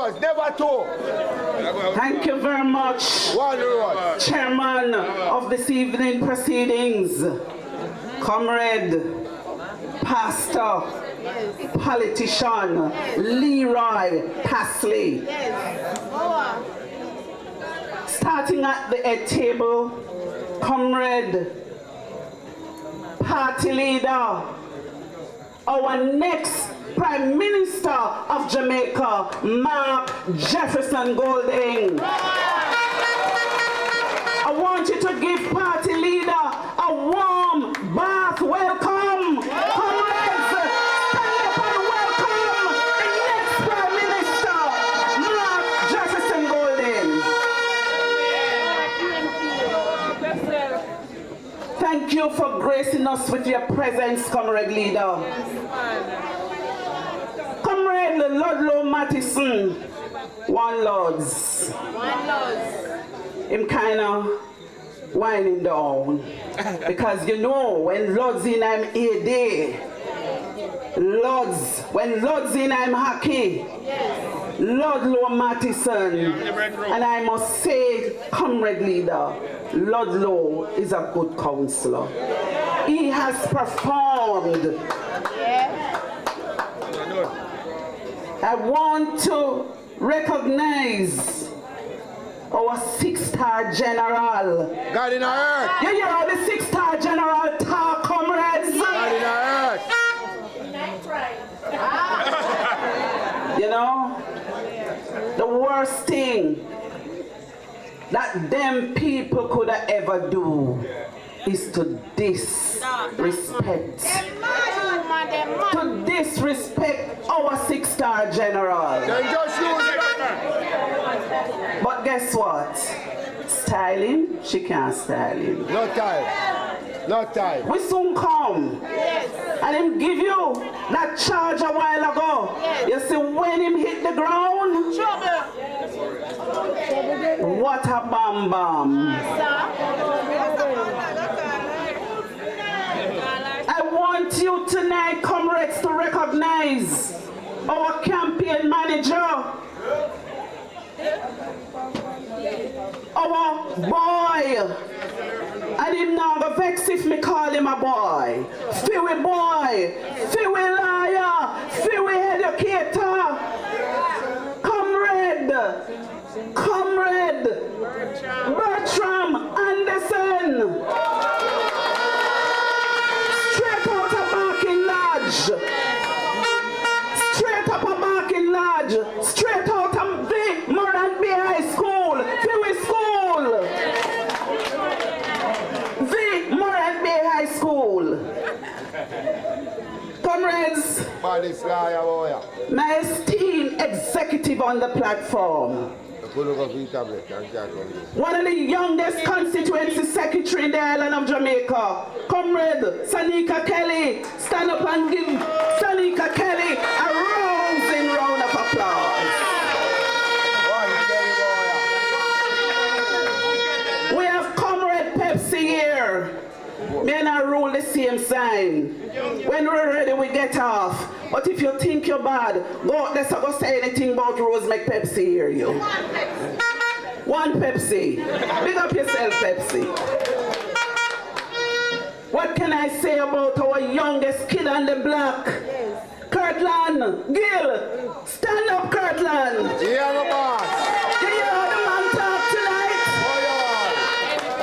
roads, never two. Thank you very much. One road. Chairman of this evening proceedings, Comrade, Pastor, Politician, Leroy Pasley. Starting at the head table, Comrade, Party Leader, our next Prime Minister of Jamaica, Mark Jefferson Golding. I want you to give Party Leader a warm bath welcome. Comrades, stand up and welcome the next Prime Minister, Mark Jefferson Golding. Thank you for gracing us with your presence, Comrade Leader. Comrade Ludlow Mattison, one Lords. Him kind of winding down. Because you know, when Lords in I'm AD, when Lords in I'm hockey, Ludlow Mattison, and I must say, Comrade Leader, Ludlow is a good councillor. He has performed. I want to recognize our 6-star general. God in our earth. You hear how the 6-star general talk, comrades? God in our earth. You know, the worst thing that them people could ever do is to disrespect. To disrespect our 6-star general. But guess what? Styling, she can't style him. No time. No time. We soon come. And him give you that charge a while ago. You see when him hit the ground? What a bam bam. I want you tonight, comrades, to recognize our campaign manager, our boy. And him now go vex if me call him a boy. Fewy boy, fewy liar, fewy educator. Comrade Bertram Anderson. Straight out of Barking Lodge, straight out of the Moran Bay High School, Fewy School, the Moran Bay High School. Comrades, my esteemed executive on the platform, one of the youngest constituency secretary in the island of Jamaica, Comrade Sanika Kelly. Stand up and give Sanika Kelly a rousing round of applause. We have Comrade Pepsi here. Me and I rule the same sign. When we're ready, we get off. But if you think you're bad, let's not go say anything about Rosemary Pepsi here, you. One Pepsi. Big up yourself, Pepsi. What can I say about our youngest kid on the block? Kirtland, Gil, stand up, Kirtland. Yeah, the boss. You hear how the man talk tonight?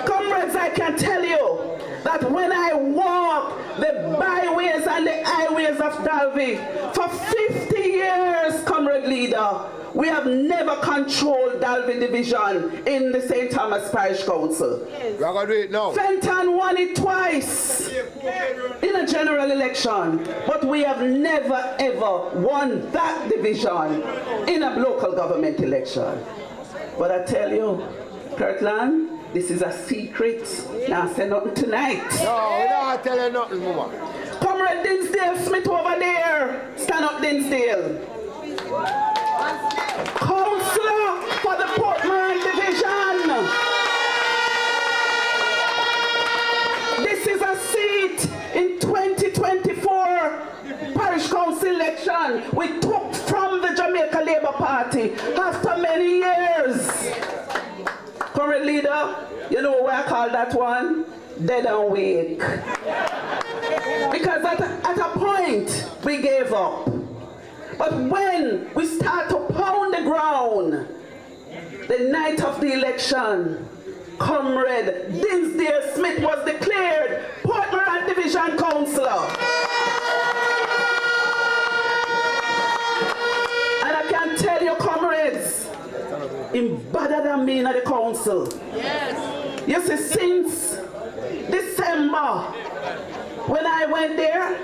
Comrades, I can tell you that when I walk the byways and the highways of Dalby for 50 years, Comrade Leader, we have never controlled Dalby Division in the St. Thomas Parish Council. We are going to do it now. Fenton won it twice in a general election, but we have never ever won that division in a local government election. But I tell you, Kirtland, this is a secret. Now say nothing tonight. No, we don't tell you nothing, woman. Comrade Dinsdale Smith over there. Stand up, Dinsdale. Councillor for the Portman Division. This is a seat in 2024 Parish Council election we took from the Jamaica Labour Party. call that one? Dead and weak. Because at a point, we gave up. But when we start to pound the ground, the night of the election, Comrade Dinsdale Smith was declared Port Morant Division Councillor. And I can tell you, comrades, him better than me in the council. Yes. You see, since December, when I went there,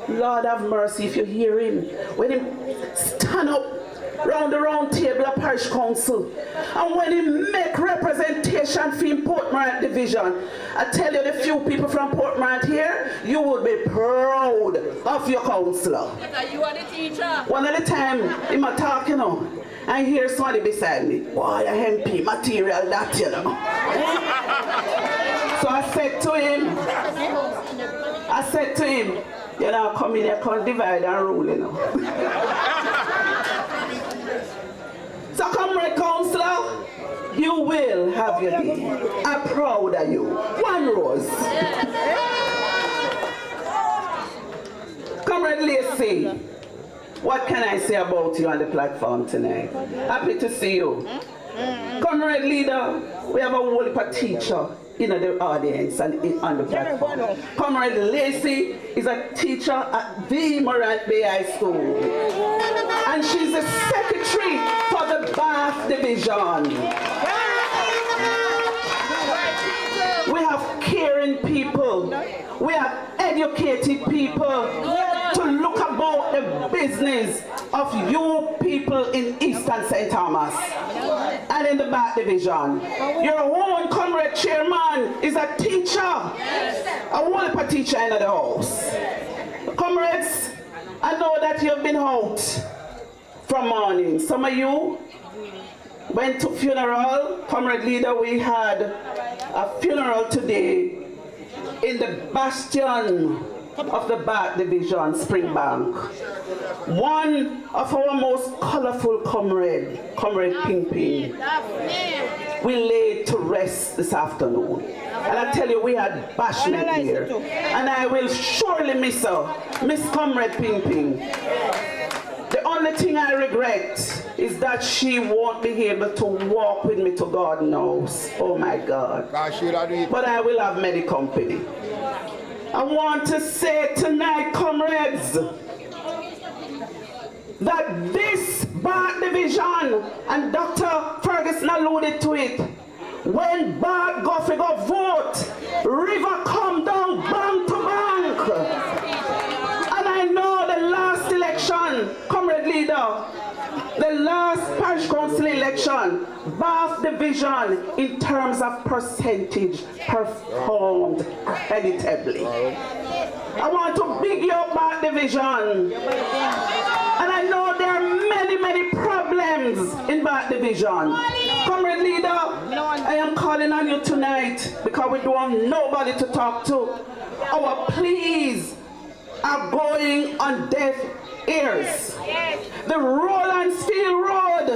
Lord have mercy if you hear him, when he stand up round the round table of parish council, and when he make representation for him Port Morant Division, I tell you, the few people from Port Morant here, you would be proud of your councillor. You are the teacher. One at a time, him a talk, you know, I hear somebody beside me, boy, a MP material that, you know. So I said to him, you know, come in here, come divide and rule, you know. So, Comrade Councillor, you will have your day. I'm proud of you. One rose. Comrade Lacey, what can I say about you on the platform tonight? Happy to see you. Comrade Leader, we have a whole heap of teacher in the audience and on the platform. Comrade Lacey is a teacher at the Morant Bay High School. And she's the secretary for the Bath Division. We have caring people. We have educated people to look about the business of you people in Eastern St. Thomas and in the Bath Division. Your own comrade chairman is a teacher, a wonderful teacher in the house. Comrades, I know that you've been out from morning. Some of you went to funeral. Comrade Leader, we had a funeral today in the bastion of the Bath Division, Springbank. One of our most colorful Comrade Ping Ping, we laid to rest this afternoon. And I tell you, we had bashment here. And I will surely miss her, Miss Comrade Ping Ping. The only thing I regret is that she won't be able to walk with me to God knows. Oh my God. But I will have many company. I want to say tonight, comrades, that this Bath Division, and Dr. Ferguson alluded to it, when Bath go vote, river come down bank to bank. And I know the last election, Comrade Leader, the last parish council election, Bath Division, in terms of percentage, performed creditably. I want to big you up, Bath Division. And I know there are many, many problems in Bath Division. Comrade Leader, I am calling on you tonight because we don't have nobody to talk to. Our pleas are going on deaf ears. The Rolandsfield Road,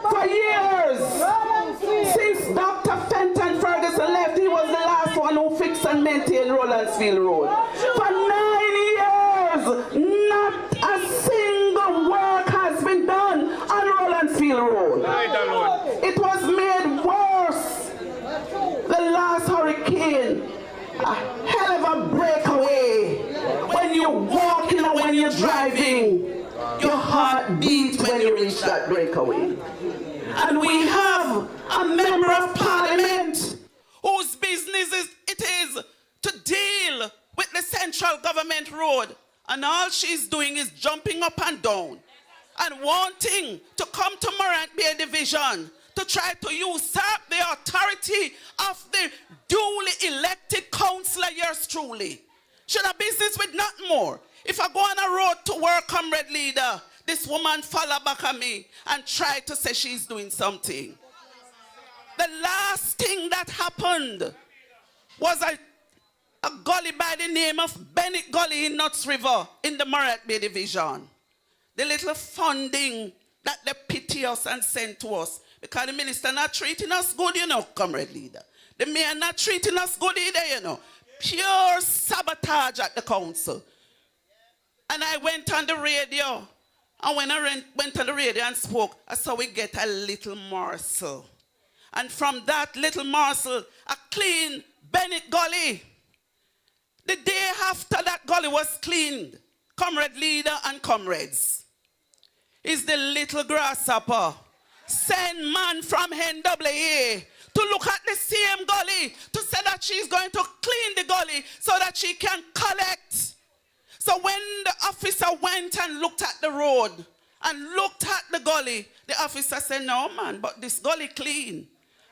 for years, since Dr. Fenton Ferguson left, he was the last one who fixed and maintained Rolandsfield Road. For 9 years, not a single work has been done on Rolandsfield Road. It was made worse. The last hurricane, a hell of a breakaway. When you're walking or when you're driving, your heart beats when you reach that breakaway. And we have a member of parliament whose business it is to deal with the central government road. And all she's doing is jumping up and down and wanting to come to Morant Bay Division to try to usurp the authority of the duly elected councillor, yours truly. Should have business with nothing more. If I go on a road to work, Comrade Leader, this woman follow back at me and try to say she's doing something. The last thing that happened was a gully by the name of Bennett Gully in Nuts River in the Morant Bay Division. The little funding that they pity us and send to us because the minister not treating us good, you know, Comrade Leader. The mayor not treating us good either, you know. Pure sabotage at the council. And I went on the radio. And when I went on the radio and spoke, I saw we get a little morsel. And from that little morsel, a clean Bennett Gully. The day after that gully was cleaned, comrade leader and comrades, is the little grasshopper send man from NWA to look at the same gully to say that she's going to clean the gully so that she can collect. So when the officer went and looked at the road and looked at the gully, the officer said, no man, but this gully clean.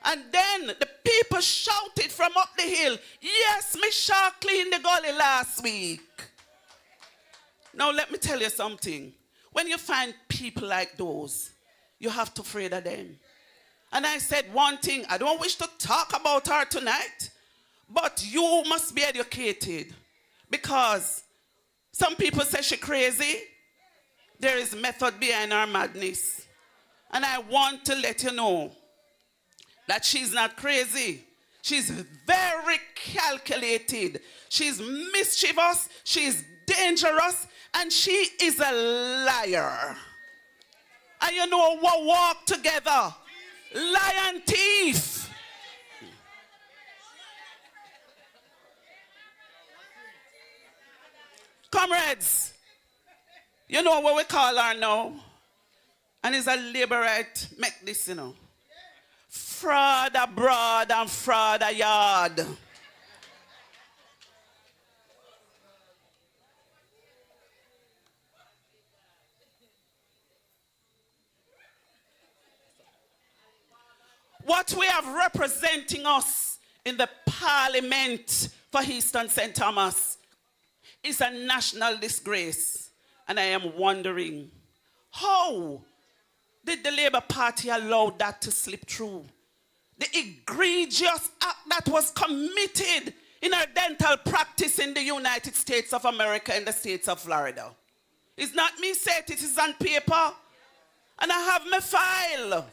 And then the people shouted from up the hill, yes, Miss Shaw cleaned the gully last week. Now let me tell you something. When you find people like those, you have to afraid of them. And I said one thing, I don't wish to talk about her tonight, but you must be educated. Because some people say she's crazy. There is method behind her madness. And I want to let you know that she's not crazy. She's very calculated. She's mischievous. She's dangerous. And she is a liar. And you know what walk together? Lion thief. Comrades, you know what we call her now? And it's a laborite, make this, you know. Fraud abroad and fraud a yard. What we have representing us in the parliament for Eastern St. Thomas is a national disgrace. And I am wondering, how did the Labour Party allow that to slip through? The egregious act that was committed in our dental practice in the United States of America in the states of Florida. It's not me saying it, it is on paper. And I have my file.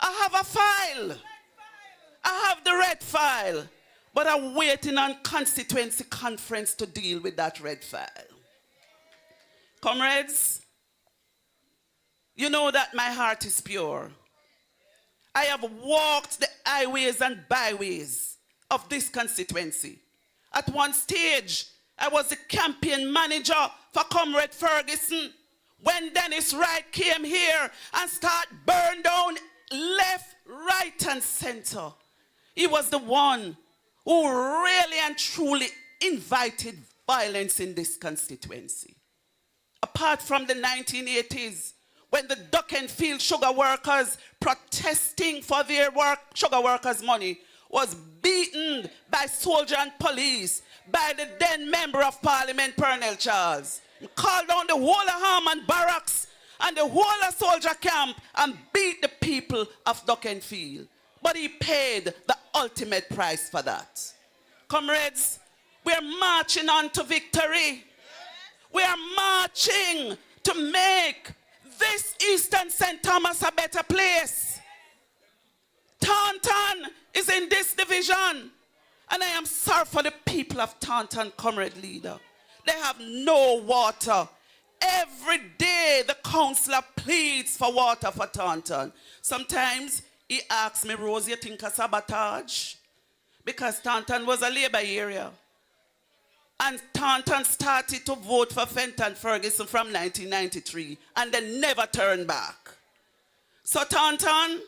I have a file. I have the red file. But I'm waiting on constituency conference to deal with that red file. Comrades, you know that my heart is pure. I have walked the highways and byways of this constituency. At one stage, I was the campaign manager for Comrade Ferguson when Dennis Wright came here and started burn down left, right, and center. He was the one who really and truly invited violence in this constituency. Apart from the 1980s, when the Duck and Field sugar workers protesting for their sugar workers' money was beaten by soldier and police, by the then member of parliament, Pernell Charles. He called down the whole of Harman barracks and the whole of soldier camp and beat the people of Duck and Field. But he paid the ultimate price for that. Comrades, we're marching on to victory. We are marching to make this Eastern St. Thomas a better place. Taunton is in this division. And I am sorry for the people of Taunton, comrade leader. They have no water. Every day the councillor pleads for water for Taunton. Sometimes he asks me, Rose, you think of sabotage? Because Taunton was a Labour area. And Taunton started to vote for Fenton Ferguson from 1993. And they never turned back. So Taunton,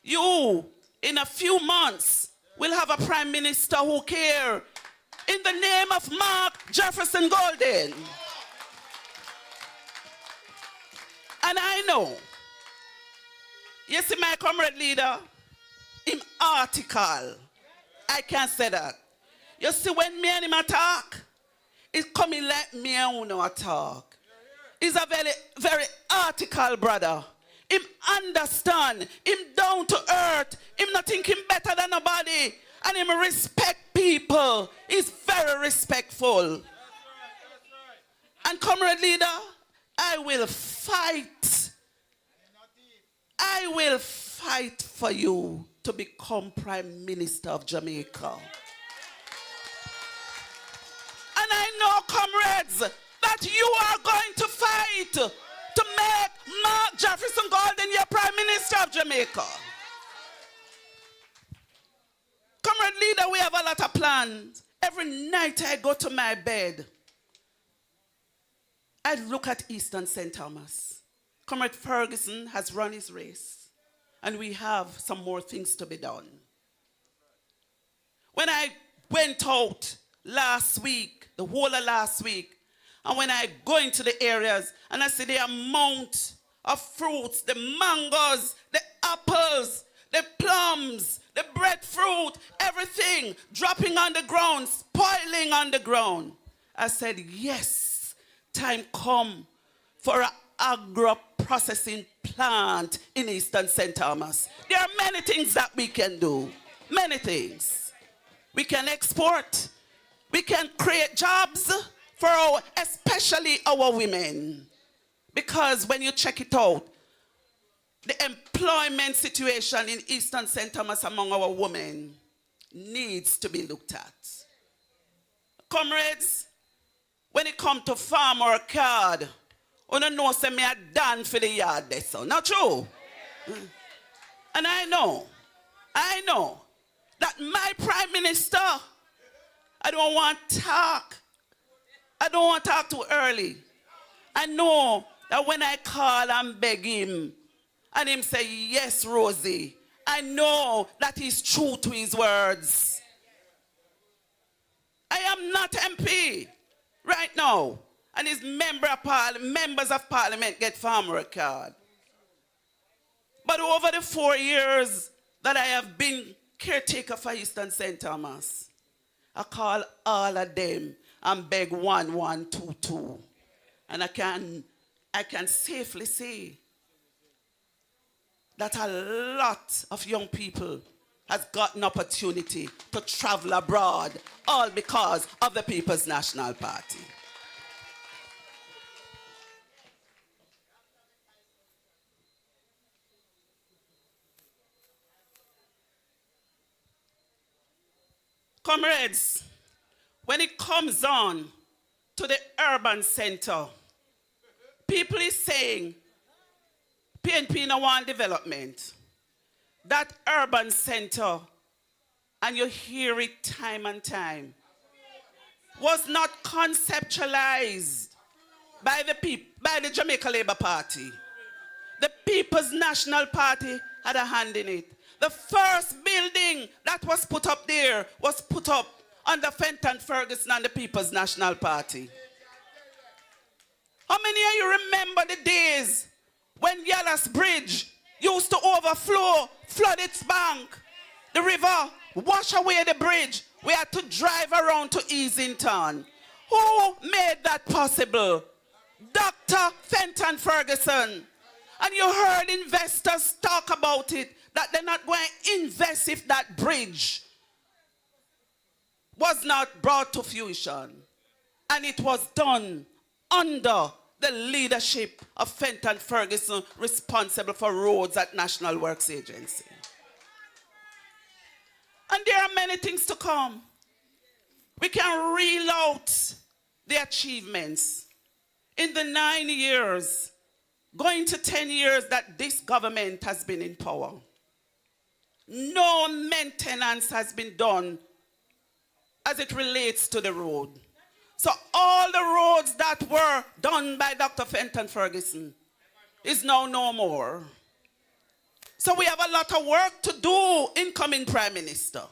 you, in a few months, will have a prime minister who cares in the name of Mark Jefferson Golden. And I know, you see my comrade leader, him article, I can't say that. You see when me and him talk, it's coming like me and Uno talk. He's a very, very article brother. Him understand, him down to earth, him not thinking better than nobody, and him respect people. He's very respectful. And comrade leader, I will fight. I will fight for you. to become Prime Minister of Jamaica. And I know, comrades, that you are going to fight to make Mark Jefferson Golden your Prime Minister of Jamaica. Comrade leader, we have a lot of plans. Every night I go to my bed, I look at Eastern St. Thomas. Comrade Ferguson has run his race, and we have some more things to be done. When I went out last week, the whole of last week, and when I go into the areas and I see the amount of fruits, the mangoes, the apples, the plums, the breadfruit, everything dropping on the ground, spoiling on the ground, I said, yes, time come for an agro-processing plant in Eastern St. Thomas. There are many things that we can do, many things. We can export, we can create jobs for especially our women. Because when you check it out, the employment situation in Eastern St. Thomas among our women needs to be looked at. Comrades, when it comes to farm or card, you don't know say me a done for the yard there, so not true. And I know that my Prime Minister, I don't want to talk too early. I know that when I call and beg him, and him say, yes, Rosie, I know that he's true to his words. I am not MP right now. And his members of parliament get farmer card. But over the 4 years that I have been caretaker for Eastern St. Thomas, I call all of them and beg 1122. And I can safely say that a lot of young people has got an opportunity to travel abroad, all because of the People's National Party. Comrades, when it comes on to the urban center, people is saying PNP no want development. That urban center, and you hear it time and time, was not conceptualized by the Jamaica Labour Party. The People's National Party had a hand in it. The first building that was put up there was put up under Fenton Ferguson and the People's National Party. How many of you remember the days when Yallas Bridge used to overflow, flood its bank, the river, wash away the bridge? We had to drive around to Easington. Who made that possible? Dr. Fenton Ferguson. And you heard investors talk about it, that they're not going to invest if that bridge was not brought to fruition. And it was done under the leadership of Fenton Ferguson, responsible for roads at National Works Agency. And there are many things to come. We can reel out the achievements in the 9 years, going to 10 years that this government has been in power. No maintenance has been done as it relates to the road. So all the roads that were done by Dr. Fenton Ferguson is now no more. So we have a lot of work to do, incoming Prime Minister.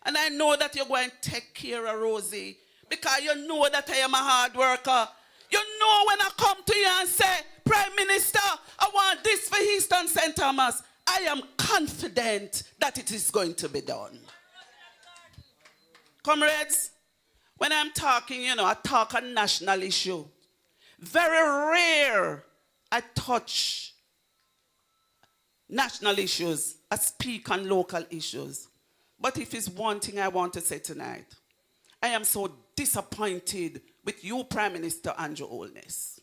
And I know that you're going to take care of Rosie, because you know that I am a hard worker. You know when I come to you and say, Prime Minister, I want this for Eastern St. Thomas, I am confident that it is going to be done. Comrades, when I'm talking, I talk a national issue. Very rare I touch national issues. I speak on local issues. But if it's one thing I want to say tonight, I am so disappointed with you, Prime Minister Andrew Holness.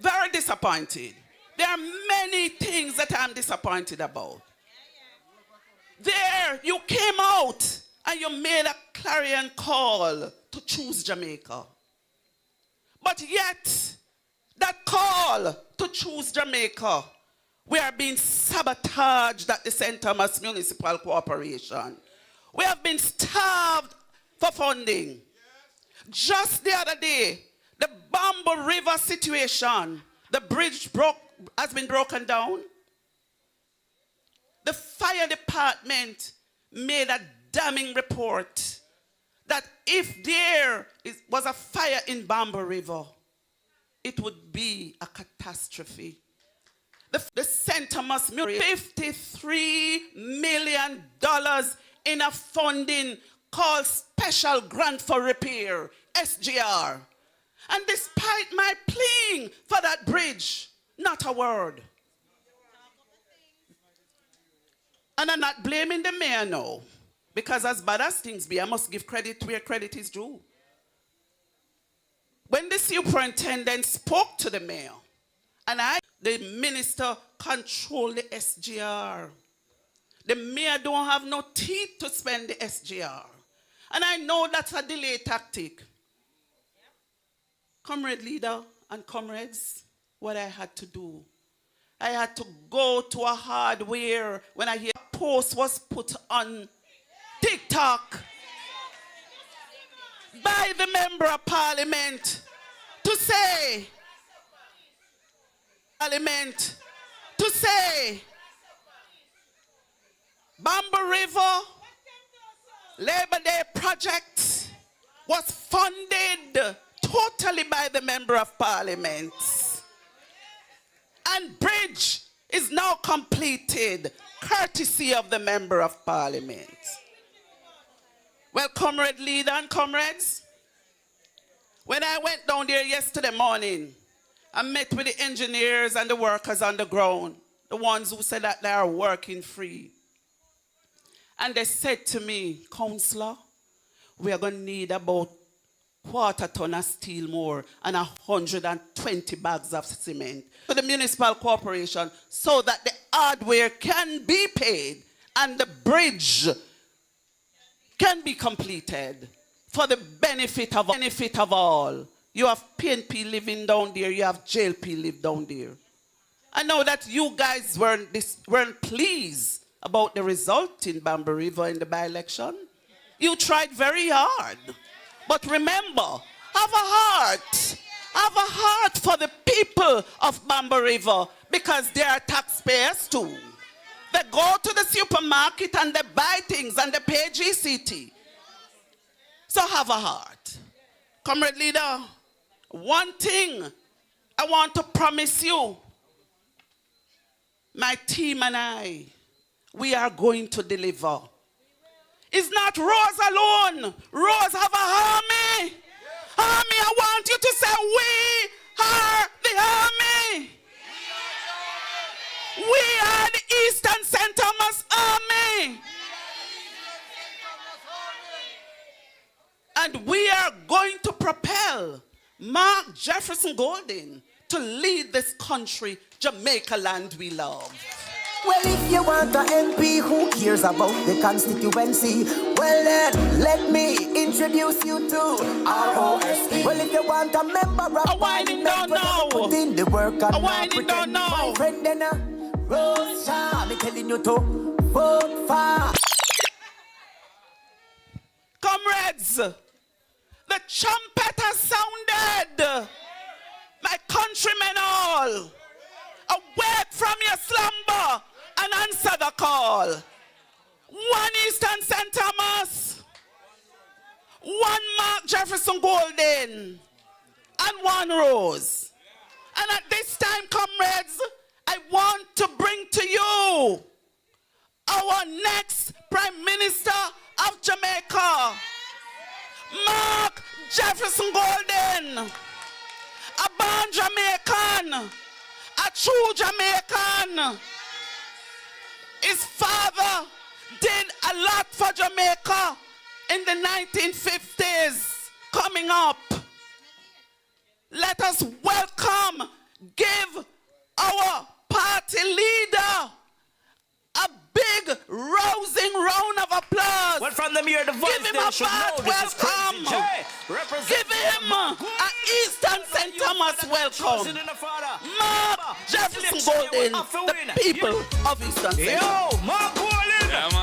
Very disappointed. There are many things that I'm disappointed about. There, you came out and you made a clarion call to choose Jamaica. But yet, that call to choose Jamaica, we are being sabotaged at the St. Thomas Municipal Corporation. We have been starved for funding. Just the other day, the Bamboo River situation, the bridge has been broken down. The fire department made a damning report that if there was a fire in Bamboo River, it would be a catastrophe. The St. Thomas $53 million in a funding called Special Grant for Repair, SGR. And despite my pleading for that bridge, not a word. And I'm not blaming the mayor now, because as bad as things be, I must give credit where credit is due. When the superintendent spoke to the mayor, and the minister control the SGR. The mayor don't have no teeth to spend the SGR. And I know that's a delay tactic. Comrade leader and comrades, what I had to do, I had to go to a hardware when I hear a post was put on TikTok by the member of parliament to say, Bamboo River Labor Day project was funded totally by the member of parliament. And bridge is now completed courtesy of the member of parliament. Well, comrade leader and comrades, when I went down there yesterday morning, I met with the engineers and the workers on the ground, the ones who said that they are working free. And they said to me, Councillor, we are going to need about quarter ton of steel more and 120 bags of cement to the municipal corporation so that the hardware can be paid and the bridge can be completed for the benefit of all. You have PNP living down there, you have JLP live down there. I know that you guys weren't pleased about the result in Bamboo River in the by-election. You tried very hard. But remember, have a heart. Have a heart for the people of Bamboo River because they are taxpayers too. They go to the supermarket and they buy things and they pay GCT. So have a heart. Comrade leader, one thing I want to promise you, my team and I, we are going to deliver. It's not Rose alone. Rose have a army. Army, I want you to say, we are the army. We are the Eastern St. Thomas Army. And we are going to propel Mark Jefferson Golden to lead this country, Jamaica land we love. Well, if you want an MP who cares about the constituency, well then, let me introduce you to ROSE. Well, if you want a member of parliament, put in the work and not pretend. My friend then, Rose, I'm telling you to vote for. Comrades, the trumpet has sounded. My countrymen all, awake from your slumber and answer the call. One Eastern St. Thomas, one Mark Jefferson Golden, and one Rose. And at this time, comrades, I want to bring to you our next Prime Minister of Jamaica, Mark Jefferson Golden, a born Jamaican, a true Jamaican. His father did a lot for Jamaica in the 1950s. Coming up, let us welcome, give our party leader a big rousing round of applause. Well, from the mere the voice, give him a bad welcome. Give him an Eastern St. Thomas welcome. Mark Jefferson Golden, the people of Eastern St. Thomas. Yo, Mark Golden. Yeah, man.